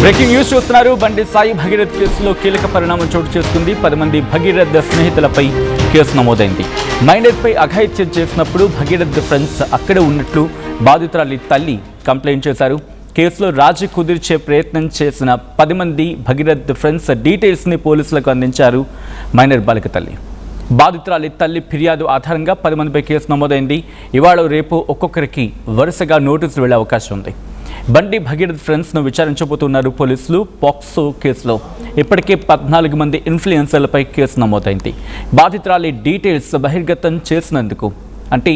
Breaking news చూస్తున్నారు. బండి సాయి భగీరథ్ కేసులో కీలక పరిణామం చోటు చేసుకుంది. 10 మంది భగీరథ్ స్నేహితులపై కేసు నమోదైంది. మైనర్పై అఘాయిత్యం చేసినప్పుడు భగీరథ్ ఫ్రెండ్స్ అక్కడే ఉన్నట్లు బాధితురాలి తల్లి కంప్లైంట్ చేశారు. కేసులో రాజీ కుదిర్చే ప్రయత్నం చేసిన 10 మంది భగీరథ్ ఫ్రెండ్స్ డీటెయిల్స్ని పోలీసులకు అందించారు మైనర్ బాలిక తల్లి. బాధితురాలి తల్లి ఫిర్యాదు ఆధారంగా 10 మందిపై కేసు నమోదైంది. ఇవాళ రేపు ఒక్కొక్కరికి వరుసగా నోటీసులు వెళ్లే అవకాశం ఉంది. బండి భగీరథ్ ఫ్రెండ్స్ను విచారించబోతున్నారు పోలీసులు. పాక్సో కేసులో ఇప్పటికే 14 మంది ఇన్ఫ్లుయెన్సర్లపై కేసు నమోదైంది. బాధితురాలి డీటెయిల్స్ బహిర్గతం చేసినందుకు, అంటే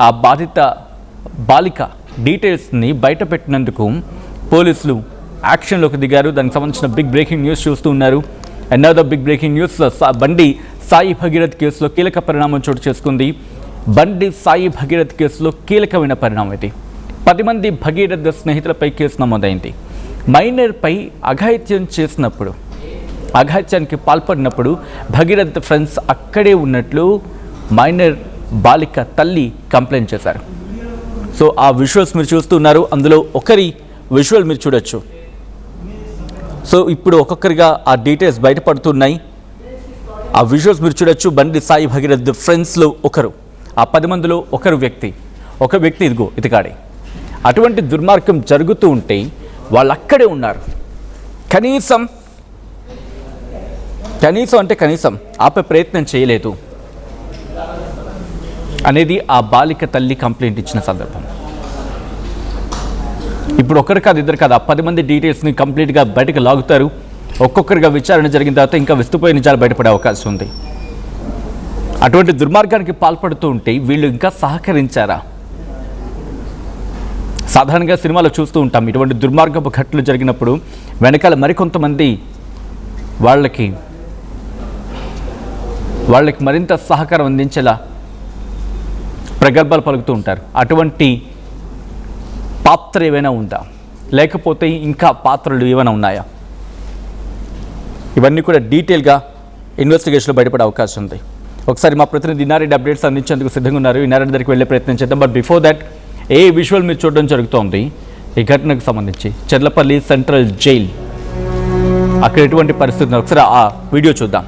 ఆ బాధిత బాలిక డీటెయిల్స్ని బయటపెట్టినందుకు పోలీసులు యాక్షన్లోకి దిగారు. దానికి సంబంధించిన బిగ్ బ్రేకింగ్ న్యూస్ చూస్తూ ఉన్నారు. అనదర్ బిగ్ బ్రేకింగ్ న్యూస్, బండి సాయి భగీరథ్ కేసులో కీలక పరిణామం చోటు చేసుకుంది. బండి సాయి భగీరథ్ కేసులో కీలకమైన పరిణామం ఇది. 10 మంది భగీరథ్ స్నేహితులపై కేసు నమోదైంది. మైనర్పై అఘాయిత్యానికి పాల్పడినప్పుడు భగీరథ్ ఫ్రెండ్స్ అక్కడే ఉన్నట్లు మైనర్ బాలిక తల్లి కంప్లైంట్ చేశారు. సో ఆ విజువల్స్ మీరు చూస్తున్నారు. అందులో ఒకరి విజువల్ మీరు చూడొచ్చు. సో ఇప్పుడు ఒక్కొక్కరిగా ఆ డీటెయిల్స్ బయటపడుతున్నాయి. ఆ విజువల్స్ మీరు చూడొచ్చు. బండి సాయి భగీరథ్ ఫ్రెండ్స్లో ఒకరు, ఆ 10 మందిలో ఒక వ్యక్తి ఇదిగో ఇతగాడే. అటువంటి దుర్మార్గం జరుగుతూ ఉంటే వాళ్ళు అక్కడే ఉన్నారు. కనీసం ఆపే ప్రయత్నం చేయలేదు అనేది ఆ బాలిక తల్లి కంప్లైంట్ ఇచ్చిన సందర్భం. ఇప్పుడు ఒకరు కాదు, ఇద్దరు కాదు, ఆ 10 మంది డీటెయిల్స్ని కంప్లీట్గా బయటకు లాగుతారు. ఒక్కొక్కరిగా విచారణ జరిగిన తర్వాత ఇంకా విస్తుపోయే నిజాలు బయటపడే అవకాశం ఉంది. అటువంటి దుర్మార్గానికి పాల్పడుతూ ఉంటే వీళ్ళు ఇంకా సహకరించారా? సాధారణంగా సినిమాలో చూస్తూ ఉంటాం, ఇటువంటి దుర్మార్గపు ఘటనలు జరిగినప్పుడు వెనకాల మరికొంతమంది వాళ్ళకి మరింత సహకారం అందించేలా ప్రగల్భాలు పలుకుతూ ఉంటారు. అటువంటి పాత్ర ఏమైనా ఉందా, లేకపోతే ఇంకా పాత్రలు ఏమైనా ఉన్నాయా? ఇవన్నీ కూడా డీటెయిల్గా ఇన్వెస్టిగేషన్లో బయటపడే అవకాశం ఉంది. ఒకసారి మా ప్రతినిధి ఇన్నారెడ్డి అప్డేట్స్ అందించేందుకు సిద్ధంగా ఉన్నారు. ఇన్నారెడ్డి దగ్గరికి వెళ్ళే ప్రయత్నం చేద్దాం. But before that, A visual మీరు చూడడం జరుగుతోంది ఈ ఘటనకు సంబంధించి? చెర్లపల్లి సెంట్రల్ జైల్, అక్కడ ఎటువంటి పరిస్థితి? ఒకసారి ఆ వీడియో చూద్దాం.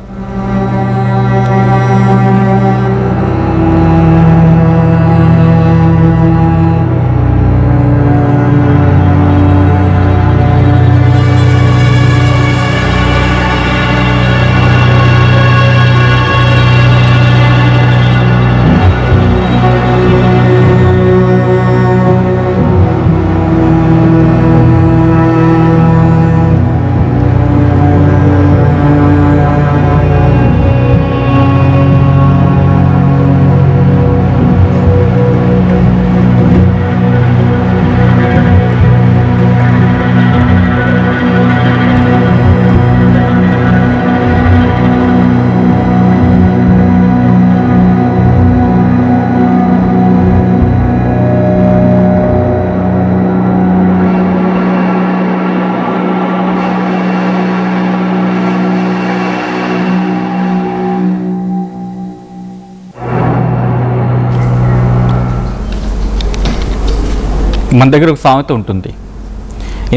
మన దగ్గర ఒక సామెత ఉంటుంది,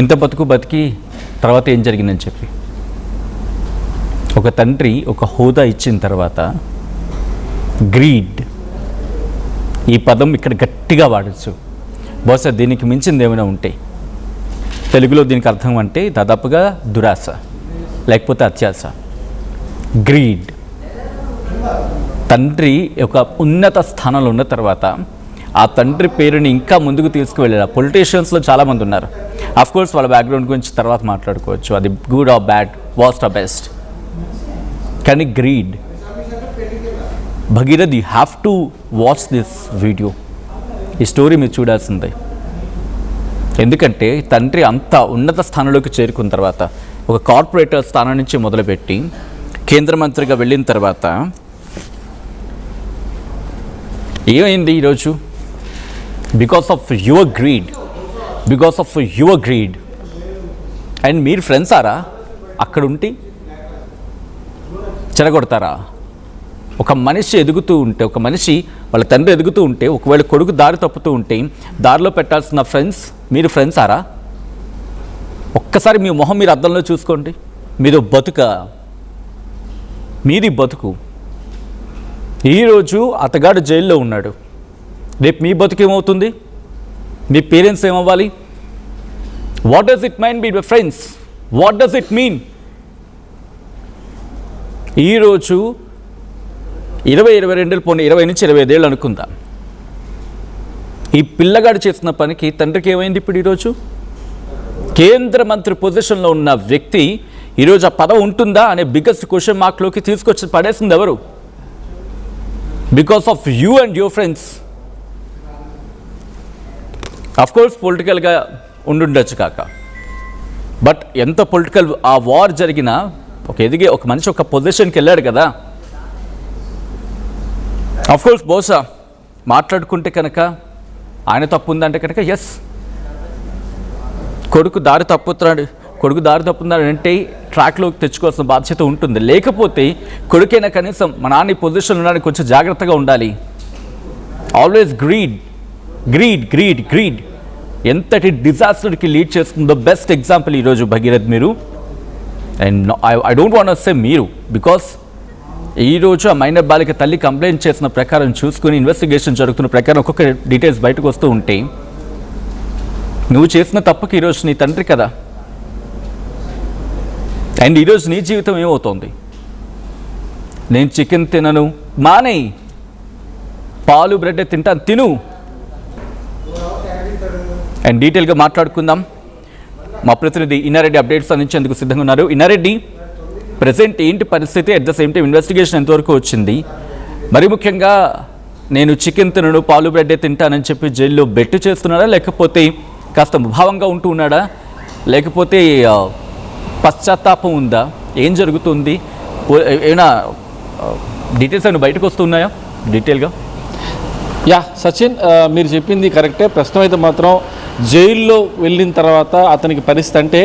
ఇంత బతికి తర్వాత ఏం జరిగిందని చెప్పి. ఒక తండ్రి ఒక హోదా ఇచ్చిన తర్వాత గ్రీడ్, ఈ పదం ఇక్కడ గట్టిగా వాడచ్చు. బహుశా దీనికి మించింది ఏమైనా ఉంటే తెలుగులో దీనికి అర్థం అంటే దాదాపుగా దురాశ, లేకపోతే అత్యాశ. గ్రీడ్. తండ్రి ఒక ఉన్నత స్థానంలో ఉన్న తర్వాత ఆ తండ్రి పేరుని ఇంకా ముందుకు తీసుకువెళ్ళారు. పొలిటీషియన్స్లో చాలామంది ఉన్నారు. అఫ్కోర్స్ వాళ్ళ బ్యాక్గ్రౌండ్ గురించి తర్వాత మాట్లాడుకోవచ్చు, అది good or bad, worst or best. కానీ greed. Bhagirath, you have to watch this video. ఈ స్టోరీ మీరు చూడాల్సిందే. ఎందుకంటే తండ్రి అంత ఉన్నత స్థానంలోకి చేరుకున్న తర్వాత, ఒక కార్పొరేటర్ స్థానం నుంచి మొదలుపెట్టి కేంద్ర మంత్రిగా వెళ్ళిన తర్వాత ఏమైంది ఈరోజు? Because of your greed. And మీరు ఫ్రెండ్స్ ఆరా? అక్కడ ఉండి చెడగొడతారా? ఒక మనిషి ఎదుగుతూ ఉంటే, ఒక మనిషి వాళ్ళ తండ్రి ఎదుగుతూ ఉంటే, ఒకవేళ కొడుకు దారి తప్పుతూ ఉంటే దారిలో పెట్టాల్సిన ఫ్రెండ్స్, మీరు ఫ్రెండ్స్ ఆరా? ఒక్కసారి మీ మొహం మీరు అద్దంలో చూసుకోండి. మీది బతుకు. ఈరోజు అతగాడు జైల్లో ఉన్నాడు, రేపు మీ బతుకు ఏమవుతుంది? మీ పేరెంట్స్ ఏమవ్వాలి? What does it mean be friends? What does it mean? ఈరోజు 22 పోనీ 20 నుంచి 25 ఏళ్ళు అనుకుందాం. ఈ పిల్లగాడు చేసిన పనికి తండ్రికి ఏమైంది? ఇప్పుడు ఈరోజు కేంద్ర మంత్రి పొజిషన్లో ఉన్న వ్యక్తి ఈరోజు ఆ పదవి ఉంటుందా అనే బిగ్గెస్ట్ క్వశ్చన్ మార్క్లోకి తీసుకొచ్చి పడేసింది ఎవరు? Because of you and your friends. Of course పొలిటికల్గా ఉండుండొచ్చు కాక, బట్ ఎంత పొలిటికల్ ఆ వార్ జరిగినా ఒక మనిషి ఒక పొజిషన్కి వెళ్ళాడు కదా. అఫ్కోర్స్ బహుశా మాట్లాడుకుంటే కనుక ఆయన తప్పు ఉందంటే కనుక ఎస్, కొడుకు దారి తప్పుతున్నాడు అంటే ట్రాక్లోకి తెచ్చుకోవాల్సిన బాధ్యత ఉంటుంది. లేకపోతే కొడుకైనా కనీసం మా నాన్న పొజిషన్లో ఉండడానికి కొంచెం జాగ్రత్తగా ఉండాలి. ఆల్వేస్ గ్రీడ్ ఎంతటి డిజాస్టర్కి లీడ్ చేస్తుందో బెస్ట్ ఎగ్జాంపుల్ ఈరోజు భగీరథ్ మీరు. And I don't want say మీరు, బికాస్ ఈరోజు ఆ మైనర్ బాలిక తల్లి కంప్లైంట్ చేసిన ప్రకారం చూసుకుని ఇన్వెస్టిగేషన్ జరుగుతున్న ప్రకారం ఒక్కొక్క డీటెయిల్స్ బయటకు వస్తూ ఉంటే నువ్వు చేసిన తప్పుకి ఈరోజు నీ తండ్రి కదా. అండ్ ఈరోజు నీ జీవితం ఏమవుతోంది? నేను చికెన్ తినను మానేయి, పాలు బ్రెడ్ తింటాను తిను. అండ్ డీటెయిల్గా మాట్లాడుకుందాం. మా ప్రతినిధి ఇన్నారెడ్డి అప్డేట్స్ అందించేందుకు సిద్ధంగా ఉన్నారు. ఇన్నారెడ్డి, ప్రజెంట్ ఏంటి పరిస్థితి? At the same time investigation ఎంతవరకు వచ్చింది? మరి ముఖ్యంగా నేను చికెన్ తినను పాలు బ్రెడ్డే తింటానని చెప్పి జైల్లో బెట్టు చేస్తున్నాడా, లేకపోతే కాస్త ముభావంగా ఉంటూ ఉన్నాడా, లేకపోతే పశ్చాత్తాపం ఉందా? ఏం జరుగుతుంది? ఏమైనా డీటెయిల్స్ ఏమైనా బయటకు వస్తున్నాయా డీటెయిల్గా? సచిన్, మీరు చెప్పింది కరెక్టే. ప్రస్తుతం అయితే మాత్రం జైల్లో వెళ్ళిన తర్వాత అతనికి పరిస్థితి అంటే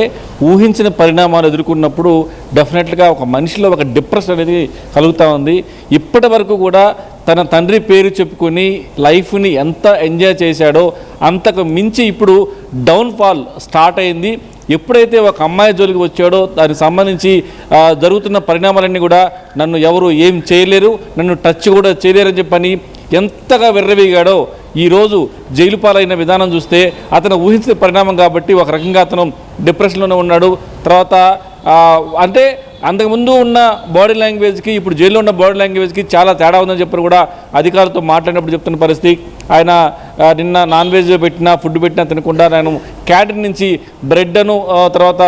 ఊహించిన పరిణామాలు ఎదుర్కొన్నప్పుడు డెఫినెట్గా ఒక మనిషిలో ఒక డిప్రెషన్ అనేది కలుగుతూ ఉంది. ఇప్పటి వరకు కూడా తన తండ్రి పేరు చెప్పుకొని లైఫ్ని ఎంత ఎంజాయ్ చేశాడో అంతకు మించి ఇప్పుడు డౌన్ఫాల్ స్టార్ట్ అయింది. ఎప్పుడైతే ఒక అమ్మాయి జోలికి వచ్చాడో దానికి సంబంధించి జరుగుతున్న పరిణామాలన్నీ కూడా నన్ను ఎవరు ఏం చేయలేరు, నన్ను టచ్ కూడా చేయలేరని చెప్పని ఎంతగా వెర్రవీగాడో ఈరోజు జైలు పాలైన విధానం చూస్తే అతను ఊహించిన పరిణామం కాబట్టి ఒక రకంగా అతను డిప్రెషన్లోనే ఉన్నాడు. తర్వాత అంటే అంతకుముందు ఉన్న బాడీ లాంగ్వేజ్కి ఇప్పుడు జైల్లో ఉన్న బాడీ లాంగ్వేజ్కి చాలా తేడా ఉందని చెప్పి కూడా అధికారులతో మాట్లాడినప్పుడు చెప్తున్న పరిస్థితి. ఆయన నిన్న నాన్ వెజ్ ఫుడ్ పెట్టినా తినకుండా నేను క్యాంటీన్ నుంచి బ్రెడ్ను తర్వాత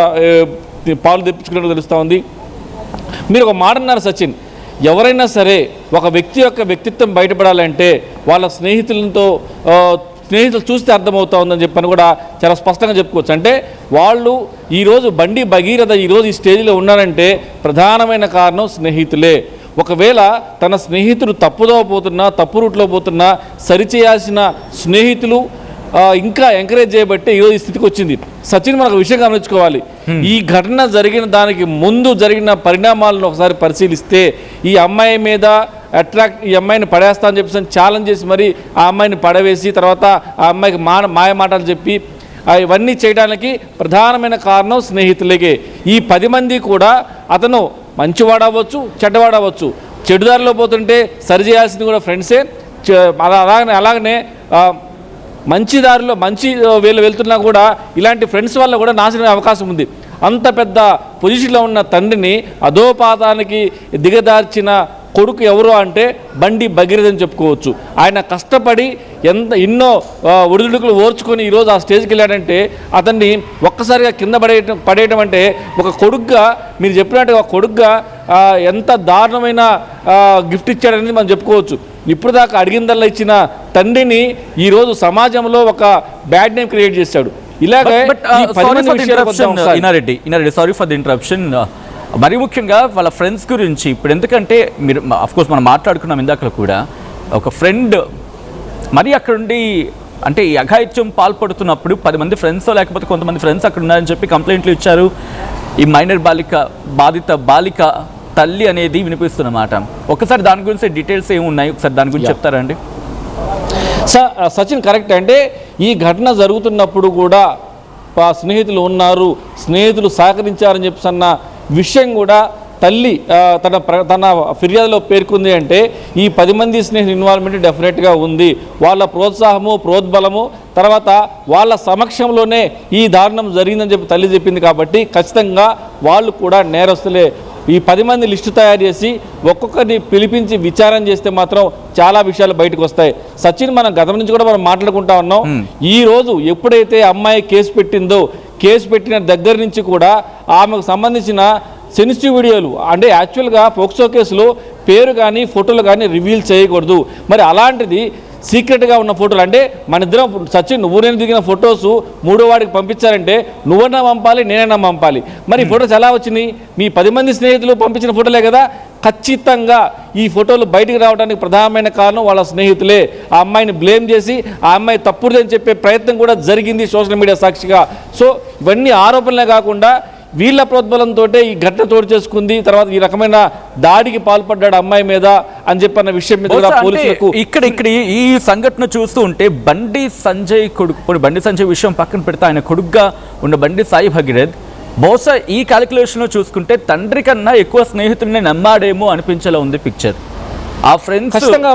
పాలు తెప్పించుకున్నట్టు తెలుస్తూ ఉంది. మీరు ఒక మాట అన్నారు సచిన్, ఎవరైనా సరే ఒక వ్యక్తి యొక్క వ్యక్తిత్వం బయటపడాలంటే వాళ్ళ స్నేహితులు చూస్తే అర్థమవుతా ఉందని చెప్పని కూడా చాలా స్పష్టంగా చెప్పుకోవచ్చు. అంటే వాళ్ళు ఈరోజు బండి భగీరథ ఈరోజు ఈ స్టేజ్లో ఉన్నారంటే ప్రధానమైన కారణం స్నేహితులే. ఒకవేళ తన స్నేహితుడు తప్పుదో పోతున్నా, తప్పు రూట్లో పోతున్నా సరిచేయాల్సిన స్నేహితులు ఇంకా ఎంకరేజ్ చేయబట్టి ఈరోజు ఈ స్థితికి వచ్చింది. సచిన్, మనకు విషయం గమనించుకోవాలి. ఈ ఘటన జరిగిన దానికి ముందు జరిగిన పరిణామాలను ఒకసారి పరిశీలిస్తే ఈ అమ్మాయి మీద ఈ అమ్మాయిని పడేస్తా అని చెప్పేసి ఛాలెంజ్ చేసి మరి ఆ అమ్మాయిని పడవేసి తర్వాత ఆ అమ్మాయికి మాయ మాటలు చెప్పి ఇవన్నీ చేయడానికి ప్రధానమైన కారణం స్నేహితులకే. ఈ 10 మంది కూడా అతను మంచివాడవచ్చు చెడ్డవాడవచ్చు, చెడుదారిలో పోతుంటే సరిచేయాల్సింది కూడా ఫ్రెండ్సే. అలాగనే మంచి దారిలో మంచి వీళ్ళు వెళ్తున్నా కూడా ఇలాంటి ఫ్రెండ్స్ వల్ల కూడా నాశనమే అవకాశం ఉంది. అంత పెద్ద పొజిషన్లో ఉన్న తండ్రిని అధోపాతానికి దిగదార్చిన కొడుకు ఎవరు అంటే బండి భగీరథ అని చెప్పుకోవచ్చు. ఆయన కష్టపడి ఎన్నో ఒడిదుడుకులు ఓర్చుకొని ఈరోజు ఆ స్టేజ్కి వెళ్ళాడంటే అతన్ని ఒక్కసారిగా కింద పడేయడం అంటే ఒక కొడుకుగా మీరు చెప్పినట్టుగా ఒక కొడుకుగా ఎంత దారుణమైన గిఫ్ట్ ఇచ్చాడనేది మనం చెప్పుకోవచ్చు. ఇప్పుడు దాకా అడిగిందల్లా ఇచ్చిన తండ్రిని ఈరోజు సమాజంలో ఒక బ్యాడ్ నేమ్ క్రియేట్ చేశాడు. ఇలాగే సారీ ఫర్ ది ఇంటరప్షన్. మరి ముఖ్యంగా వాళ్ళ ఫ్రెండ్స్ గురించి ఇప్పుడు ఎందుకంటే మీరు అఫ్కోర్స్ మనం మాట్లాడుకున్నాం ఇందాక కూడా, ఒక ఫ్రెండ్ మరి అక్కడుండి అంటే ఈ అఘాయిత్యం పాల్పడుతున్నప్పుడు 10 మంది ఫ్రెండ్స్ లేకపోతే కొంతమంది ఫ్రెండ్స్ అక్కడ ఉన్నారని చెప్పి కంప్లైంట్లు ఇచ్చారు. ఈ మైనర్ బాధిత బాలిక తల్లి అనేది వినిపిస్తున్నమాట. ఒకసారి దాని గురించి డీటెయిల్స్ ఏమున్నాయి ఒకసారి దాని గురించి చెప్తారా అండి? సచిన్, కరెక్ట్. అంటే ఈ ఘటన జరుగుతున్నప్పుడు కూడా స్నేహితులు ఉన్నారు, స్నేహితులు సహకరించారని చెప్పి అన్న విషయం కూడా తల్లి తన ఫిర్యాదులో పేర్కొంది. అంటే ఈ 10 మంది స్నేహితుల ఇన్వాల్వ్మెంట్ డెఫినెట్గా ఉంది. వాళ్ళ ప్రోత్సాహము, ప్రోద్బలము, తర్వాత వాళ్ళ సమక్షంలోనే ఈ దారుణం జరిగిందని చెప్పి తల్లి చెప్పింది. కాబట్టి ఖచ్చితంగా వాళ్ళు కూడా నేరస్తులే. ఈ 10 మంది లిస్టు తయారు చేసి ఒక్కొక్కరిని పిలిపించి విచారణ చేస్తే మాత్రం చాలా విషయాలు బయటకు వస్తాయి. సచిన్, మనం గతం నుంచి కూడా మనం మాట్లాడుకుంటా ఉన్నాం. ఈ రోజు ఎప్పుడైతే అమ్మాయి కేసు పెట్టిందో, కేసు పెట్టిన దగ్గర నుంచి కూడా ఆమెకు సంబంధించిన సెన్సిటివ్ వీడియోలు, అంటే యాక్చువల్గా పోక్సో కేసులో పేరు కానీ ఫోటోలు కానీ రివీల్ చేయకూడదు. మరి అలాంటిది సీక్రెట్గా ఉన్న ఫోటోలు, అంటే మన ఇద్దరం సచిన్ నువ్వు నేను దిగిన ఫొటోస్ మూడో వాడికి పంపించారంటే నువ్వన్నా పంపాలి, నేనైనా పంపాలి. మరి ఈ ఫొటోస్ ఎలా వచ్చినాయి? మీ 10 మంది స్నేహితులు పంపించిన ఫోటోలే కదా. ఖచ్చితంగా ఈ ఫోటోలు బయటికి రావడానికి ప్రధానమైన కారణం వాళ్ళ స్నేహితులే. ఆ అమ్మాయిని బ్లేమ్ చేసి ఆ అమ్మాయి తప్పుడుదని చెప్పే ప్రయత్నం కూడా జరిగింది సోషల్ మీడియా సాక్షిగా. సో ఇవన్నీ ఆరోపణలే కాకుండా వీళ్ళ ప్రోద్బలంతో ఈ ఘటన చోటు చేసుకుంది. తర్వాత ఈ రకమైన దాడికి పాల్పడ్డాడు అమ్మాయి మీద అని చెప్పన్న విషయం మీద పోలీసులకు ఇక్కడ ఈ సంఘటన చూస్తూ ఉంటే బండి సంజయ్ కొడుకు, బండి సంజయ్ విషయం పక్కన పెడితే ఆయన కొడుకుగా ఉన్న బండి సాయి భగీరథ్ బహుశా ఈ క్యాలిక్యులేషన్లో చూసుకుంటే తండ్రి కన్నా ఎక్కువ స్నేహితుడిని నమ్మాడేమో అనిపించేలా ఉంది పిక్చర్. ఆ ఫ్రెండ్స్ ఖచ్చితంగా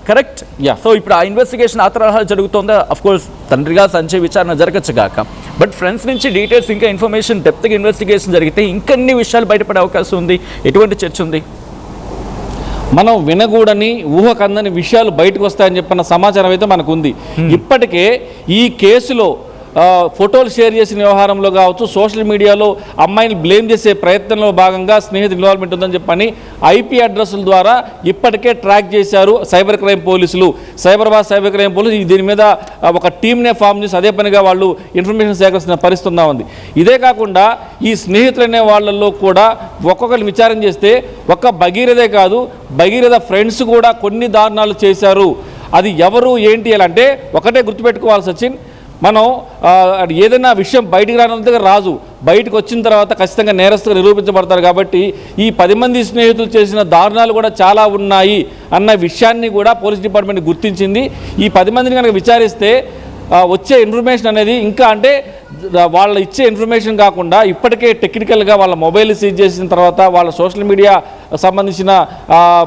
కరెక్ట్. సో ఇప్పుడు ఆ ఇన్వెస్టిగేషన్ ఆ తరహా జరుగుతుందా? అఫ్ కోర్స్ తండ్రిగా సంజయ్ విచారణ జరగచ్చు గాక, బట్ ఫ్రెండ్స్ నుంచి డీటెయిల్స్ ఇంకా ఇన్ఫర్మేషన్ డెప్త్గా ఇన్వెస్టిగేషన్ జరిగితే ఇంకన్ని విషయాలు బయటపడే అవకాశం ఉంది. ఎటువంటి చర్చ ఉంది? మనం వినకూడని ఊహకందని విషయాలు బయటకు వస్తాయని చెప్పిన సమాచారం అయితే మనకు ఉంది. ఇప్పటికే ఈ కేసులో ఫోటోలు షేర్ చేసిన వ్యవహారంలో కావచ్చు, సోషల్ మీడియాలో అమ్మాయిని బ్లేమ్ చేసే ప్రయత్నంలో భాగంగా స్నేహితుల ఇన్వాల్వ్మెంట్ ఉందని చెప్పని IP అడ్రస్ల ద్వారా ఇప్పటికే ట్రాక్ చేశారు సైబర్ క్రైమ్ పోలీసులు. సైబరాబాద్ సైబర్ క్రైమ్ పోలీసు దీని మీద ఒక టీమ్నే ఫామ్ చేసి అదే పనిగా వాళ్ళు ఇన్ఫర్మేషన్ సేకరిస్తున్న పరిస్థితి ఉంది. ఇదే కాకుండా ఈ స్నేహితులు అనే వాళ్ళల్లో కూడా ఒక్కొక్కరిని విచారణ చేస్తే ఒక్క భగీరథే కాదు, భగీరథ ఫ్రెండ్స్ కూడా కొన్ని దారుణాలు చేశారు. అది ఎవరు ఏంటి అంటే ఒకటే గుర్తుపెట్టుకోవాలి సచిన్, మనం ఏదైనా విషయం బయటికి రానంతగా రాజు, బయటకు వచ్చిన తర్వాత ఖచ్చితంగా నేరస్తుగా నిరూపించబడతారు. కాబట్టి ఈ 10 మంది స్నేహితులు చేసిన దారుణాలు కూడా చాలా ఉన్నాయి అన్న విషయాన్ని కూడా పోలీస్ డిపార్ట్మెంట్ గుర్తించింది. ఈ 10 మందిని కనుక విచారిస్తే వచ్చే ఇన్ఫర్మేషన్ అనేది ఇంకా, అంటే వాళ్ళ ఇచ్చే ఇన్ఫర్మేషన్ కాకుండా ఇప్పటికే టెక్నికల్గా వాళ్ళ మొబైల్ సీజ్ చేసిన తర్వాత, వాళ్ళ సోషల్ మీడియా సంబంధించిన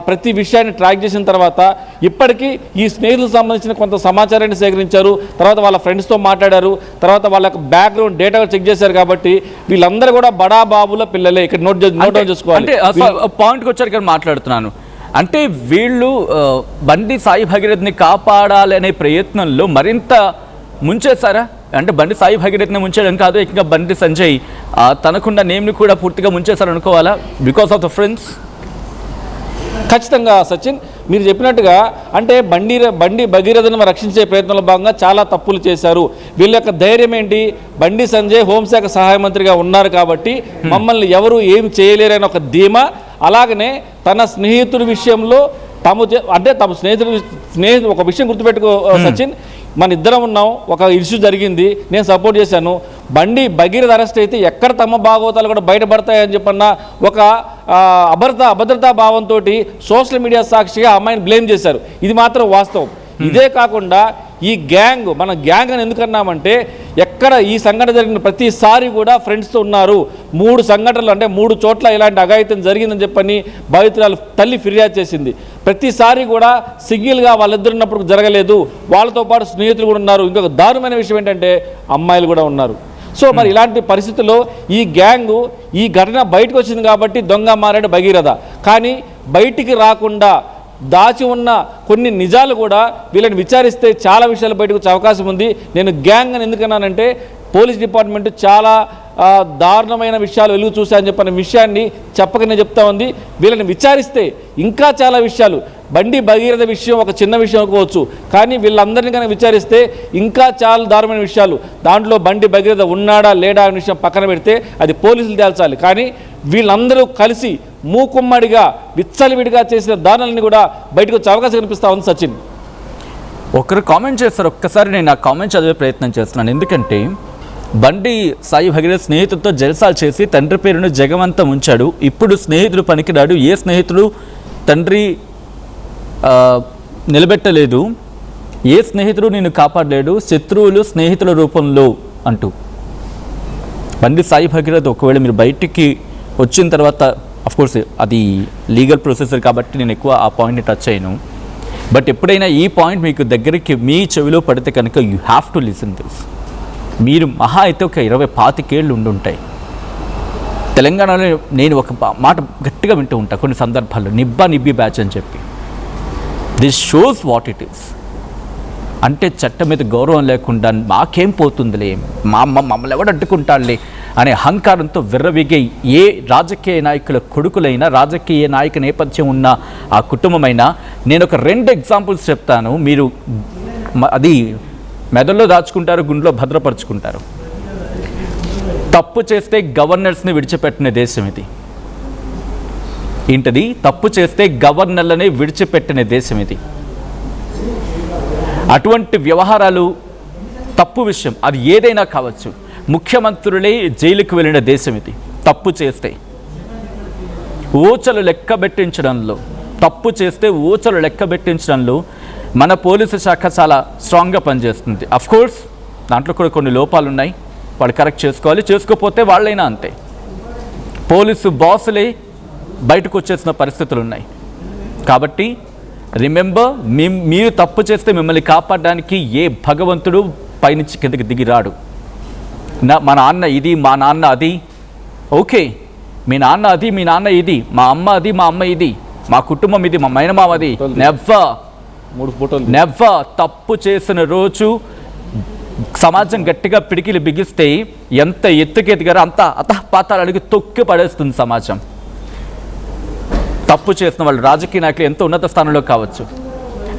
ప్రతి విషయాన్ని ట్రాక్ చేసిన తర్వాత ఇప్పటికీ ఈ స్నేహితులకు సంబంధించిన కొంత సమాచారాన్ని సేకరించారు. తర్వాత వాళ్ళ ఫ్రెండ్స్తో మాట్లాడారు, తర్వాత వాళ్ళ బ్యాక్గ్రౌండ్ డేటా చెక్ చేశారు. కాబట్టి వీళ్ళందరూ కూడా బడా బాబుల పిల్లలే. ఇక్కడ నోట్ డౌన్ చేసుకోవాలి. పాయింట్కి వచ్చారు ఇక్కడ మాట్లాడుతున్నాను. అంటే వీళ్ళు బండి సాయి భగీరథ్ని కాపాడాలనే ప్రయత్నంలో మరింత ముంచేశారా? అంటే బండి సాయి భగీరథ్ని ముంచేయడం కాదు, ఇంకా బండి సంజయ్ తనకున్న నేమ్ని కూడా పూర్తిగా ముంచేశారు అనుకోవాలా బికాస్ ఆఫ్ ద ఫ్రెండ్స్? ఖచ్చితంగా సచిన్, మీరు చెప్పినట్టుగా అంటే బండి భగీరథను రక్షించే ప్రయత్నంలో భాగంగా చాలా తప్పులు చేశారు. వీళ్ళ యొక్క ధైర్యం ఏంటి? బండి సంజయ్ హోంశాఖ సహాయ మంత్రిగా ఉన్నారు కాబట్టి మమ్మల్ని ఎవరు ఏం చేయలేరని ఒక ధీమా. అలాగనే తన స్నేహితుడి విషయంలో తమ స్నేహితుడు ఒక విషయం గుర్తుపెట్టుకో సచిన్, మన ఇద్దరం ఉన్నాం, ఒక ఇష్యూ జరిగింది, నేను సపోర్ట్ చేశాను. బండి భగీరథ అరెస్ట్ అయితే ఎక్కడ తమ భాగవతాలు కూడా బయటపడతాయని చెప్పన్న ఒక అభద్రతా భావంతో సోషల్ మీడియా సాక్షిగా అమ్మాయిని బ్లేమ్ చేశారు. ఇది మాత్రం వాస్తవం. ఇదే కాకుండా ఈ గ్యాంగ్, మన గ్యాంగ్ అని ఎందుకన్నామంటే ఎక్కడ ఈ సంఘటన జరిగిన ప్రతిసారి కూడా ఫ్రెండ్స్తో ఉన్నారు. 3 సంఘటనలు, అంటే 3 చోట్ల ఇలాంటి అఘాయిత్యం జరిగిందని చెప్పని బాధితురాలు తల్లి ఫిర్యాదు చేసింది. ప్రతిసారి కూడా సింగిల్గా వాళ్ళిద్దరు ఉన్నప్పుడు జరగలేదు, వాళ్ళతో పాటు స్నేహితులు కూడా ఉన్నారు. ఇంకొక దారుణమైన విషయం ఏంటంటే అమ్మాయిలు కూడా ఉన్నారు. సో మరి ఇలాంటి పరిస్థితుల్లో ఈ గ్యాంగు, ఈ ఘటన బయటకు వచ్చింది కాబట్టి దొంగ మారాడు భగీరథ. కానీ బయటికి రాకుండా దాచి ఉన్న కొన్ని నిజాలు కూడా వీళ్ళని విచారిస్తే చాలా విషయాలు బయటకు వచ్చే అవకాశం ఉంది. నేను గ్యాంగ్ అని ఎందుకన్నానంటే పోలీస్ డిపార్ట్మెంట్ చాలా దారుణమైన విషయాలు వెలుగు చూశాయని చెప్పిన విషయాన్ని చెప్పకనే చెప్తా ఉంది. వీళ్ళని విచారిస్తే ఇంకా చాలా విషయాలు, బండి భగీరథ విషయం ఒక చిన్న విషయం అనుకోవచ్చు, కానీ వీళ్ళందరినీ కనుక విచారిస్తే ఇంకా చాలా దారుణమైన విషయాలు, దాంట్లో బండి భగీరథ ఉన్నాడా లేడా అనే విషయం పక్కన పెడితే అది పోలీసులు తేల్చాలి. కానీ వీళ్ళందరూ కలిసి మూకుమ్మడిగా విచ్చలవిడిగా చేసిన దారుణాలని కూడా బయటకు వచ్చే అవకాశం కనిపిస్తూ ఉంది సచిన్. ఒకరు కామెంట్ చేస్తారు, ఒక్కసారి నేను ఆ కామెంట్ చదివే ప్రయత్నం చేస్తున్నాను. ఎందుకంటే బండి సాయి భగీరథ స్నేహితులతో జల్సాలు చేసి తండ్రి పేరును జగమంతం ఉంచాడు. ఇప్పుడు స్నేహితుడు పనికిరాడు, ఏ స్నేహితుడు తండ్రి నిలబెట్టలేదు, ఏ స్నేహితుడు నిన్ను కాపాడలేడు, శత్రువులు స్నేహితుల రూపంలో అంటూ బండి సాయి భగీరథ్ ఒకవేళ మీరు బయటికి వచ్చిన తర్వాత అఫ్కోర్స్ అది లీగల్ ప్రొసెసర్ కాబట్టి నేను ఎక్కువ ఆ పాయింట్ని టచ్ అయ్యాను. బట్ ఎప్పుడైనా ఈ పాయింట్ మీకు దగ్గరికి మీ చెవిలో పడితే కనుక you have to listen this. మీరు మహా అయితే ఒక 20-25 ఏళ్ళు ఉండుంటాయి. తెలంగాణలో నేను ఒక మాట గట్టిగా వింటూ ఉంటాను కొన్ని సందర్భాల్లో, నిబ్బి బ్యాచ్ అని చెప్పి. This shows what it is. అంటే చట్టం మీద గౌరవం లేకుండా మాకేం పోతుందిలే, మమ్మల్ని ఎవడు అడ్డుకుంటాడులే అనే అహంకారంతో విర్రవిగే ఏ రాజకీయ నాయకుల కొడుకులైనా, రాజకీయ నాయక నేపథ్యం ఉన్న ఆ కుటుంబమైనా, నేను ఒక 2 ఎగ్జాంపుల్స్ చెప్తాను. మీరు అది మెదడులో దాచుకుంటారు, గుండెలో భద్రపరుచుకుంటారు. తప్పు చేస్తే గవర్నర్స్ని విడిచిపెట్టిన దేశం ఇది. ఏంటది? తప్పు చేస్తే గవర్నర్లని విడిచిపెట్టిన దేశం ఇది. అటువంటి వ్యవహారాలు తప్పు విషయం అది ఏదైనా కావచ్చు. ముఖ్యమంత్రులే జైలుకు వెళ్ళిన దేశం ఇది. తప్పు చేస్తే ఊచలు లెక్కబెట్టించడంలో, తప్పు చేస్తే ఊచలు లెక్కబెట్టించడంలో మన పోలీసు శాఖ చాలా స్ట్రాంగ్గా పనిచేస్తుంది. అఫ్కోర్స్ దాంట్లో కూడా కొన్ని లోపాలు ఉన్నాయి, వాళ్ళు కరెక్ట్ చేసుకోవాలి. చేసుకోకపోతే వాళ్ళైనా అంతే. పోలీసు బాసులే బయటకు వచ్చేసిన పరిస్థితులు ఉన్నాయి. కాబట్టి రిమెంబర్, మీరు తప్పు చేస్తే మిమ్మల్ని కాపాడడానికి ఏ భగవంతుడు పైనుంచి కిందకి దిగి రాడు. మా నాన్న ఇది, మా నాన్న అది, ఓకే. మీ నాన్న అది, మీ నాన్న ఇది, మా అమ్మ అది, మా అమ్మ ఇది, మా కుటుంబం ఇది, మా మైనమామది. నెవ్వర్ తప్పు చేసిన రోజు సమాజం గట్టిగా పిడికిలు బిగిస్తే ఎంత ఎత్తుకెదిగారో అంత అతపాతాలకి తొక్కి పడేస్తుంది సమాజం. తప్పు చేసిన వాళ్ళు రాజకీయ నాయకులు ఎంత ఉన్నత స్థానంలో కావచ్చు,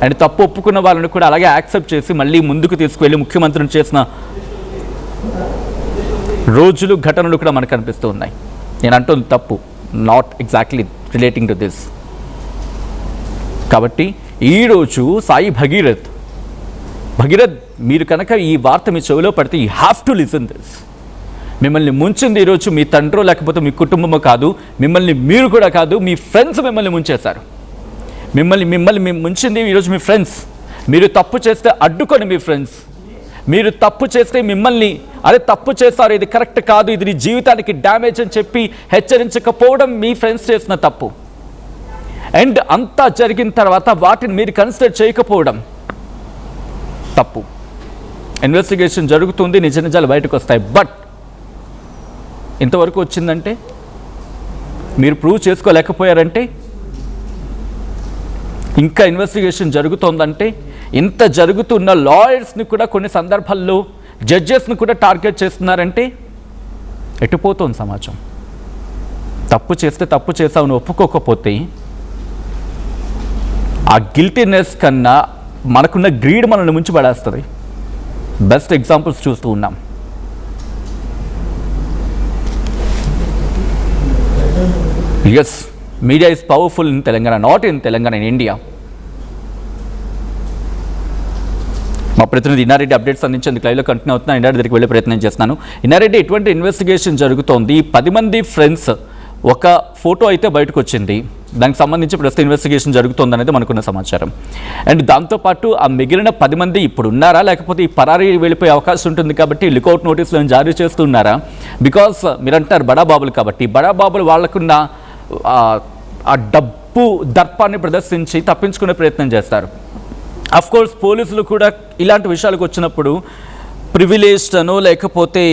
అండ్ తప్పు ఒప్పుకున్న వాళ్ళని కూడా అలాగే యాక్సెప్ట్ చేసి మళ్ళీ ముందుకు తీసుకువెళ్ళి ముఖ్యమంత్రిని చేసిన రోజులు, ఘటనలు కూడా మనకు కనిపిస్తూ ఉన్నాయి. నేను అంటుంది తప్పు, not exactly relating to this. కాబట్టి ఈరోజు సాయి భగీరథ్ మీరు కనుక ఈ వార్త మీ చెవిలో పడితే you have to listen this. మిమ్మల్ని ముంచింది ఈరోజు మీ తండ్రో లేకపోతే మీ కుటుంబమో కాదు, మిమ్మల్ని మీరు కూడా కాదు, మీ ఫ్రెండ్స్ మిమ్మల్ని ముంచేశారు. మిమ్మల్ని ముంచింది ఈరోజు మీ ఫ్రెండ్స్. మీరు తప్పు చేస్తే అడ్డుకొని మీ ఫ్రెండ్స్, మీరు తప్పు చేస్తే మిమ్మల్ని అదే తప్పు చేస్తారు, ఇది కరెక్ట్ కాదు, ఇది నీ జీవితానికి డ్యామేజ్ అని చెప్పి హెచ్చరించకపోవడం మీ ఫ్రెండ్స్ చేసిన తప్పు. అండ్ అంతా జరిగిన తర్వాత వాటిని మీరు కన్సిడర్ చేయకపోవడం తప్పు. ఇన్వెస్టిగేషన్ జరుగుతుంది, నిజ నిజాలు బయటకు వస్తాయి. బట్ ఇంతవరకు వచ్చిందంటే, మీరు ప్రూవ్ చేసుకోలేకపోయారంటే, ఇంకా ఇన్వెస్టిగేషన్ జరుగుతోందంటే, ఇంత జరుగుతున్న లాయర్స్ని కూడా కొన్ని సందర్భాల్లో జడ్జెస్ని కూడా టార్గెట్ చేస్తున్నారంటే ఎటుపోతుంది సమాజం? తప్పు చేస్తే తప్పు చేసామని ఒప్పుకోకపోతే ఆ గిల్టీనెస్ కన్నా మనకున్న గ్రీడ్ మనల్ని ముంచి పడేస్తుంది. బెస్ట్ ఎగ్జాంపుల్స్ చూస్తూ ఉన్నాం. Yes, media is powerful in Telangana, not in Telangana, in India. మా ప్రతినిధి ఇన్నారెడ్డి అప్డేట్స్ అందించేందుకు లైవ్లో కంటిన్యూ అవుతున్నా. ఇన్నారెడ్డి దగ్గరికి వెళ్ళే ప్రయత్నం చేస్తున్నాను. ఇన్నారెడ్డి, ఎటువంటి ఇన్వెస్టిగేషన్ జరుగుతోంది? 10 మంది ఫ్రెండ్స్ ఒక ఫోటో అయితే బయటకు వచ్చింది, దానికి సంబంధించి ప్రస్తుతం ఇన్వెస్టిగేషన్ జరుగుతోంది అనేది మనకున్న సమాచారం. అండ్ దాంతోపాటు ఆ మిగిలిన 10 మంది ఇప్పుడు ఉన్నారా, లేకపోతే ఈ పరారీ వెళ్ళిపోయే అవకాశం ఉంటుంది కాబట్టి లుకౌట్ నోటీసులను జారీ చేస్తున్నారా? బికాస్ మీరు అంటారు బడాబాబులు కాబట్టి, బడాబాబులు వాళ్ళకున్న ఆ డబ్బు దర్పాన్ని ప్రదర్శించి తప్పించుకునే ప్రయత్నం చేస్తారు. అఫ్కోర్స్ పోలీసులు కూడా ఇలాంటి విషయాలకు వచ్చినప్పుడు ప్రివిలేజ్డ్ అనో లేకపోతే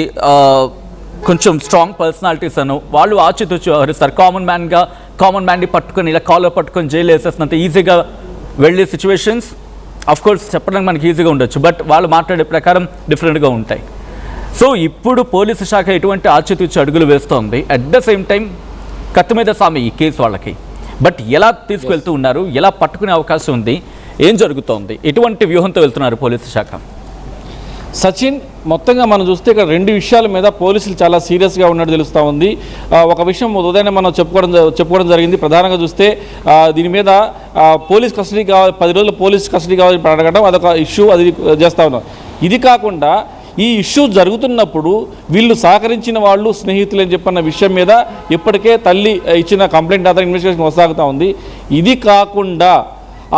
కొంచెం స్ట్రాంగ్ పర్సనాలిటీస్ అనో వాళ్ళు ఆచితూచి వ్యవహరిస్తారు. కామన్ మ్యాన్ని పట్టుకొని ఇలా కాలర్ పట్టుకొని జైలు వేసేసినంత ఈజీగా వెళ్ళే సిచ్యువేషన్స్ అఫ్కోర్స్ చెప్పడానికి మనకి ఈజీగా ఉండొచ్చు, బట్ వాళ్ళు మాట్లాడే ప్రకారం డిఫరెంట్గా ఉంటాయి. సో ఇప్పుడు పోలీసు శాఖ ఎటువంటి ఆచితూచి అడుగులు వేస్తోంది. అట్ ద సేమ్ టైం కత్తి మీద సామి ఈ కేసు వాళ్ళకి. బట్ ఎలా తీసుకువెళ్తూ ఉన్నారు, ఎలా పట్టుకునే అవకాశం ఉంది, ఏం జరుగుతోంది, ఎటువంటి వ్యూహంతో వెళ్తున్నారు పోలీసు శాఖ? సచిన్, మొత్తంగా మనం చూస్తే ఇక్కడ 2 విషయాల మీద పోలీసులు చాలా సీరియస్గా ఉన్నట్టు తెలుస్తూ ఉంది. ఒక విషయం ఉదయం మనం చెప్పుకోవడం జరిగింది. ప్రధానంగా చూస్తే దీని మీద పోలీస్ కస్టడీ కావాలి, 10 రోజులు పోలీస్ కస్టడీ కావాలి అడగడం అదొక ఇష్యూ, అది చేస్తూ ఉన్నాం. ఇది కాకుండా ఈ ఇష్యూ జరుగుతున్నప్పుడు వీళ్ళు సహకరించిన వాళ్ళు స్నేహితులు అని చెప్పన్న విషయం మీద ఇప్పటికే తల్లి ఇచ్చిన కంప్లైంట్ ఆధార ఇన్వెస్టిగేషన్ కొనసాగుతూ ఉంది. ఇది కాకుండా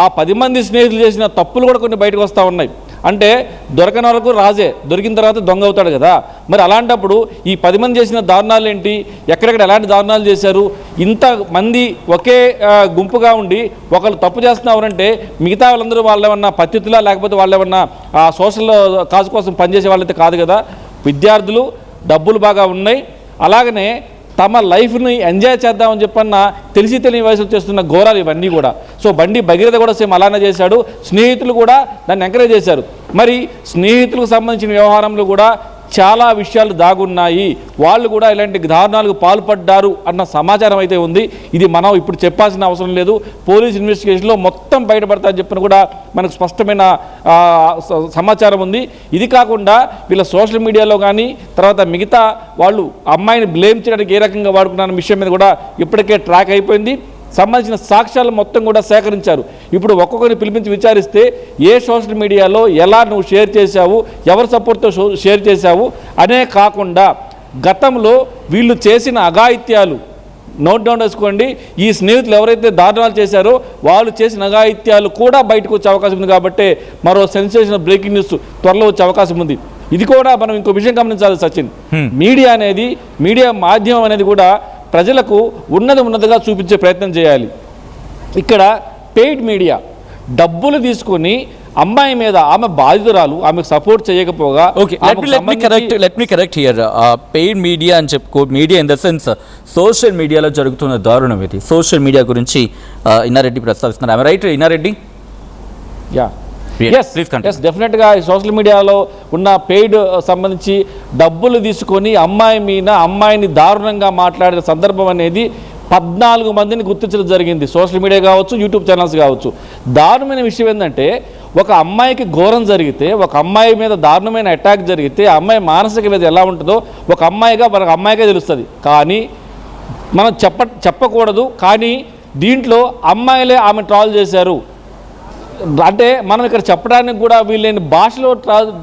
ఆ 10 మంది స్నేహితులు చేసిన తప్పులు కూడా కొన్ని బయటకు వస్తూ ఉన్నాయి. అంటే దొరకని వరకు రాజే, దొరికిన తర్వాత దొంగ అవుతాడు కదా. మరి అలాంటప్పుడు ఈ 10 మంది చేసిన దారుణాలు ఏంటి, ఎక్కడెక్కడ ఎలాంటి దారుణాలు చేశారు? ఇంతమంది ఒకే గుంపుగా ఉండి ఒకళ్ళు తప్పు చేస్తున్నారంటే మిగతా వాళ్ళందరూ వాళ్ళేమన్నా పత్తితులా, లేకపోతే వాళ్ళేమన్నా సోషల్ కాజ్ కోసం పనిచేసే వాళ్ళైతే కాదు కదా. విద్యార్థులు, డబ్బులు బాగా ఉన్నాయి, అలాగనే తమ లైఫ్ని ఎంజాయ్ చేద్దామని చెప్పన్న తెలిసి తెలియని వయసులో చేస్తున్న ఘోరాలు ఇవన్నీ కూడా. సో బండి భగీరథ కూడా సేమ్ అలానే చేశాడు, స్నేహితులు కూడా దాన్ని ఎంకరేజ్ చేశారు. మరి స్నేహితులకు సంబంధించిన వ్యవహారంలో కూడా చాలా విషయాలు దాగున్నాయి, వాళ్ళు కూడా ఇలాంటి దారుణాలకు పాల్పడ్డారు అన్న సమాచారం అయితే ఉంది. ఇది మనం ఇప్పుడు చెప్పాల్సిన అవసరం లేదు, పోలీస్ ఇన్వెస్టిగేషన్లో మొత్తం బయటపడతారని చెప్పిన కూడా మనకు స్పష్టమైన సమాచారం ఉంది. ఇది కాకుండా వీళ్ళ సోషల్ మీడియాలో కానీ తర్వాత మిగతా వాళ్ళు అమ్మాయిని బ్లేమ్ చేయడానికి ఏ రకంగా వాడుకున్న విషయం మీద కూడా ఇప్పటికే ట్రాక్ అయిపోయింది. సంబంధించిన సాక్ష్యాలు మొత్తం కూడా సేకరించారు. ఇప్పుడు ఒక్కొక్కరిని పిలిపించి విచారిస్తే ఏ సోషల్ మీడియాలో ఎలా నువ్వు షేర్ చేశావు, ఎవరి సపోర్ట్తో షేర్ చేశావు అనే కాకుండా గతంలో వీళ్ళు చేసిన అఘాయిత్యాలు నోట్ డౌన్ చేసుకోండి. ఈ స్నేహితులు ఎవరైతే దారుణాలు చేశారో వాళ్ళు చేసిన అఘాయిత్యాలు కూడా బయటకు వచ్చే అవకాశం ఉంది. కాబట్టి మరో సెన్సేషనల్ బ్రేకింగ్ న్యూస్ త్వరలో వచ్చే అవకాశం ఉంది. ఇది కూడా మనం ఇంకో విషయం గమనించాలి సచిన్, మీడియా అనేది, మీడియా మాధ్యమం అనేది కూడా ప్రజలకు ఉన్నదిగా చూపించే ప్రయత్నం చేయాలి. ఇక్కడ పెయిడ్ మీడియా డబ్బులు తీసుకొని అమ్మాయి మీద, ఆమె బాధితురాలు, ఆమెకు సపోర్ట్ చేయకపోగా, let me correct here, paid media అని చెప్పుకో, media in the sense social మీడియాలో జరుగుతున్న దారుణం ఇది. సోషల్ మీడియా గురించి ఇన్నారెడ్డి ప్రస్తావిస్తున్నారు. రైట్ ఇన్నారెడ్డి? ఎస్ డెఫినెట్గా ఈ సోషల్ మీడియాలో ఉన్న పెయిడ్ సంబంధించి డబ్బులు తీసుకొని అమ్మాయిని దారుణంగా మాట్లాడిన సందర్భం అనేది 14 మందిని గుర్తించడం జరిగింది. సోషల్ మీడియా కావచ్చు, యూట్యూబ్ ఛానల్స్ కావచ్చు. దారుణమైన విషయం ఏంటంటే, ఒక అమ్మాయికి ఘోరం జరిగితే, ఒక అమ్మాయి మీద దారుణమైన అటాక్ జరిగితే అమ్మాయి మానసిక మీద ఎలా ఉంటుందో ఒక అమ్మాయిగా తెలుస్తుంది. కానీ మనం చెప్పకూడదు. కానీ దీంట్లో అమ్మాయిలే ఆమె ట్రాల్ చేశారు అంటే మనం ఇక్కడ చెప్పడానికి కూడా వీళ్ళని భాషలో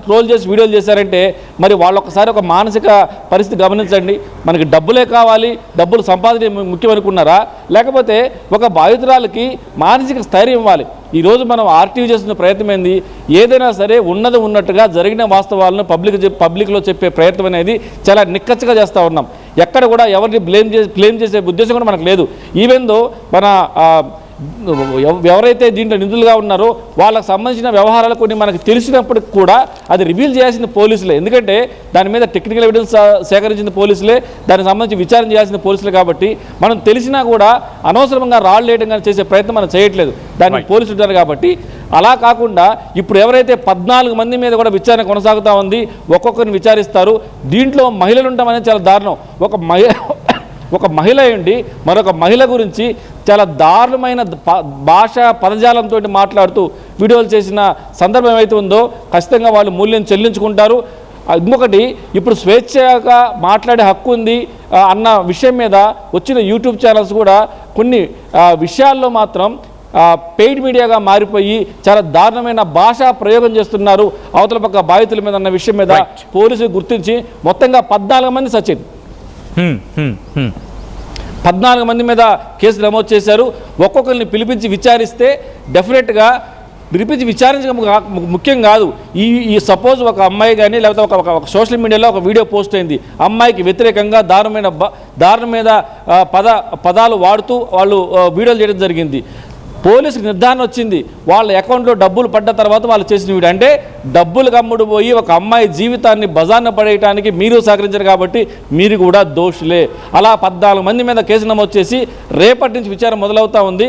ట్రోల్ చేసి వీడియోలు చేశారంటే మరి వాళ్ళు ఒకసారి ఒక మానసిక పరిస్థితి గమనించండి. మనకి డబ్బులే కావాలి, డబ్బులు సంపాదన ముఖ్యం అనుకున్నారా, లేకపోతే ఒక బాధితురాలకి మానసిక స్థైర్యం ఇవ్వాలి. ఈరోజు మనం ఆర్టీవీ చేస్తున్న ప్రయత్నం ఏంది, ఏదైనా సరే ఉన్నట్టుగా జరిగిన వాస్తవాలను పబ్లిక్లో చెప్పే ప్రయత్నం అనేది చాలా నిక్కచ్చిగా చేస్తూ ఉన్నాం. ఎక్కడ కూడా ఎవరిని బ్లేమ్ చేసే ఉద్దేశం కూడా మనకు లేదు. ఈవెన్ దో మన ఎవరైతే దీంట్లో నిందితులుగా ఉన్నారో వాళ్ళకి సంబంధించిన వ్యవహారాలు కొన్ని మనకు తెలిసినప్పటికి కూడా అది రివీల్ చేయాల్సిన పోలీసులే. ఎందుకంటే దాని మీద టెక్నికల్ ఎవిడెన్స్ సేకరించిన పోలీసులే, దానికి సంబంధించి విచారణ చేయాల్సిన పోలీసులే. కాబట్టి మనం తెలిసినా కూడా అనవసరంగా రాళ్ళు వేయడం చేసే ప్రయత్నం మనం చేయట్లేదు, దానికి పోలీసులు ఉంటారు. కాబట్టి అలా కాకుండా ఇప్పుడు ఎవరైతే 14 మంది మీద కూడా విచారణ కొనసాగుతూ ఉంది, ఒక్కొక్కరిని విచారిస్తారు. దీంట్లో మహిళలు ఉండడం అనేది చాలా దారుణం. ఒక మహిళ ఉండి మరొక మహిళ గురించి చాలా దారుణమైన పదజాలంతో మాట్లాడుతూ వీడియోలు చేసిన సందర్భం ఏమైతే ఉందో ఖచ్చితంగా వాళ్ళు మూల్యం చెల్లించుకుంటారు. ఇంకొకటి, ఇప్పుడు స్వేచ్ఛగా మాట్లాడే హక్కు ఉంది అన్న విషయం మీద వచ్చిన యూట్యూబ్ ఛానల్స్ కూడా కొన్ని విషయాల్లో మాత్రం పెయిడ్ మీడియాగా మారిపోయి చాలా దారుణమైన భాషా ప్రయోగం చేస్తున్నారు అవతల పక్క బాధితుల మీద అన్న విషయం మీద పోలీసులు గుర్తించి మొత్తంగా 14 మంది సచిన్ 14 మంది మీద కేసులు నమోదు చేశారు. ఒక్కొక్కరిని పిలిపించి విచారిస్తే డెఫినెట్గా విచారించడం ముఖ్యం కాదు. ఈ సపోజ్ ఒక అమ్మాయి కానీ లేకపోతే ఒక సోషల్ మీడియాలో ఒక వీడియో పోస్ట్ అయింది, అమ్మాయికి వ్యతిరేకంగా దారుణమైన పదాలు వాడుతూ వాళ్ళు వీడియోలు చేయడం జరిగింది. పోలీసుకి నిర్ధారణ వచ్చింది, వాళ్ళ అకౌంట్లో డబ్బులు పడ్డ తర్వాత వాళ్ళు చేసిన వీడియో. అంటే డబ్బులు కమ్ముడు పోయి ఒక అమ్మాయి జీవితాన్ని బజార్న పడేయడానికి మీరు సహకరించారు కాబట్టి మీరు కూడా దోషులే. అలా 14 మంది మీద కేసు నమోదు చేసి రేపటి నుంచి విచారణ మొదలవుతా ఉంది.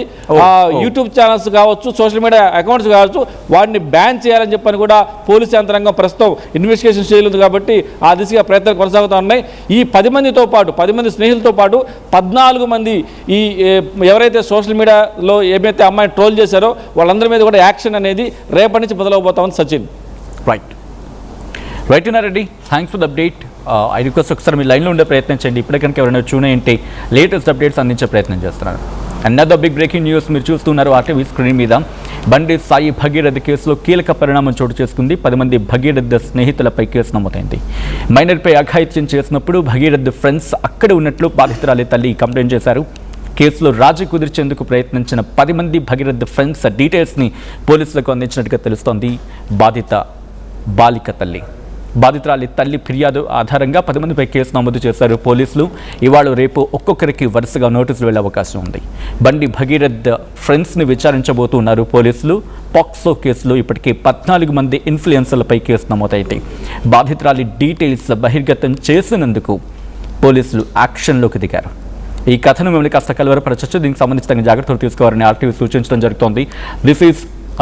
యూట్యూబ్ ఛానల్స్ కావచ్చు, సోషల్ మీడియా అకౌంట్స్ కావచ్చు, వాటిని బ్యాన్ చేయాలని చెప్పని కూడా పోలీసు యంత్రాంగం ప్రస్తుతం ఇన్వెస్టిగేషన్ చేయలేదు. కాబట్టి ఆ దిశగా ప్రయత్నాలు కొనసాగుతూ ఉన్నాయి. ఈ 10 మందితో పాటు 10 మంది స్నేహితులతో పాటు 14 మంది ఈ ఎవరైతే సోషల్ మీడియాలో ఏమైతే అమ్మాయిని ట్రోల్ చేశారో వాళ్ళందరి మీద కూడా యాక్షన్ అనేది రేపటి నుంచి మొదలవబోతా ఉంది Sachin. Right Reddy, thanks for the update. I request ఒకసారి మీ లైన్లో ఉండే ప్రయత్నం చేయండి. ఇప్పుడే కనుక ఎవరైనా చూనే ఏంటి లేటెస్ట్ అప్డేట్స్ అందించే ప్రయత్నం చేస్తున్నారు. అన్నదో బిగ్ బ్రేకింగ్ న్యూస్ మీరు చూస్తున్నారు ఆర్టీవీ స్క్రీన్ మీద. బండి సాయి భగీరథ కేసులో కీలక పరిణామం చోటు చేసుకుంది. 10 మంది భగీరథ స్నేహితులపై కేసు నమోదైంది. మైనర్పై అఘాయిత్యం చేసినప్పుడు భగీరథ ఫ్రెండ్స్ అక్కడ ఉన్నట్లు బాధితురాలి తల్లి కంప్లైంట్ చేశారు. కేసులో రాజీ కుదిర్చేందుకు ప్రయత్నించిన 10 మంది భగీరథ ఫ్రెండ్స్ డీటెయిల్స్ని పోలీసులకు అందించినట్టుగా తెలుస్తోంది. బాధిత బాలిక తల్లి. బాధితురాలి తల్లి ఫిర్యాదు ఆధారంగా 10 మందిపై కేసు నమోదు చేశారు పోలీసులు. ఇవాళ రేపు ఒక్కొక్కరికి వరుసగా నోటీసులు వెళ్లే అవకాశం ఉంది. బండి భగీరథ్ ఫ్రెండ్స్ని విచారించబోతున్నారు పోలీసులు. పాక్సో కేసులో ఇప్పటికే 14 మంది ఇన్ఫ్లుయెన్సర్లపై కేసు నమోదైంది. బాధితురాలి డీటెయిల్స్ బహిర్గతం చేసినందుకు పోలీసులు యాక్షన్లోకి దిగారు. ఈ కథను మిమ్మల్ని కాస్త కలవరపరచచ్చు. దీనికి సంబంధించి తగిన జాగ్రత్తలు తీసుకోవాలని ఆర్టీవీ సూచించడం జరుగుతోంది. This is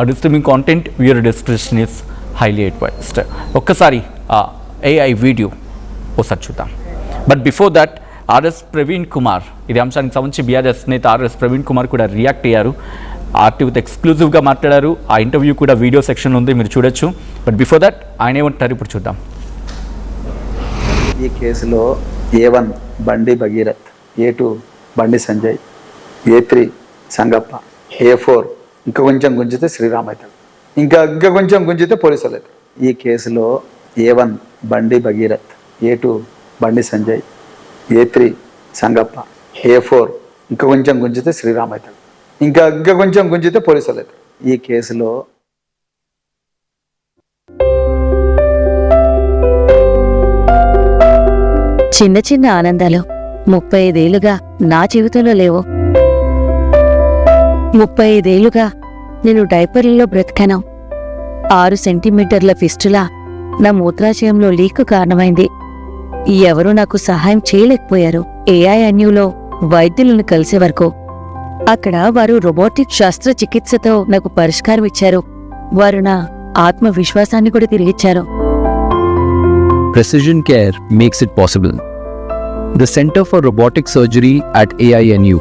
distressing content, viewer discretion is highly advised. ఒక్కసారి AI వీడియో ఒకసారి చూద్దాం. But before that RS Praveen Kumar, ఇది అంశానికి సంబంధించి బీఆర్ఎస్ నేత RS ప్రవీణ్ కుమార్ కూడా రియాక్ట్ అయ్యారు. ఆర్టీవీతో ఎక్స్క్లూజివ్గా మాట్లాడారు. ఆ ఇంటర్వ్యూ కూడా వీడియో సెక్షన్ ఉంది, మీరు చూడొచ్చు. బట్ బిఫోర్ దట్ ఆయన ఏమంటారు ఇప్పుడు చూద్దాం. ఈ కేసులో A1 బండి Bhagirath, A2 Bandi Sanjay, A3 Sangappa, A4 ఇంకా కొంచెం గుంజితే శ్రీరామ్ అవుతాడు, ఇంకా కొంచెం గుంజితే పోలీసు వాళ్ళు అవుతారు. ఈ కేసులో A1 బండి Bhagirath, A2 Bandi Sanjay, A3 Sangappa, A4 ఇంకా కొంచెం గుంజితే శ్రీరామ్ అవుతాడు, ఇంకా కొంచెం గుంజితే పోలీసు వాళ్ళు అవుతారు. ఈ కేసులో చిన్న చిన్న ఆనందాలు 35 ఏళ్లుగా నా జీవితంలో లేవు. 35 ఏళ్లుగా నేను డైపర్లలో బ్రతికాను. 6 సెంటీమీటర్ల ఫిస్టులా నా మూత్రాశయంలో లీకు కారణమైంది. ఎవరూ నాకు సహాయం చేయలేకపోయారు. AINUలో వైద్యులను కలిసే వరకు. అక్కడ వారు రోబోటిక్ శస్త్రచికిత్సతో నాకు పరిష్కారం ఇచ్చారు. వారు నా ఆత్మవిశ్వాసాన్ని కూడా తిరిగిచ్చారు. Precision Care makes it possible. The Center for Robotic Surgery at AINU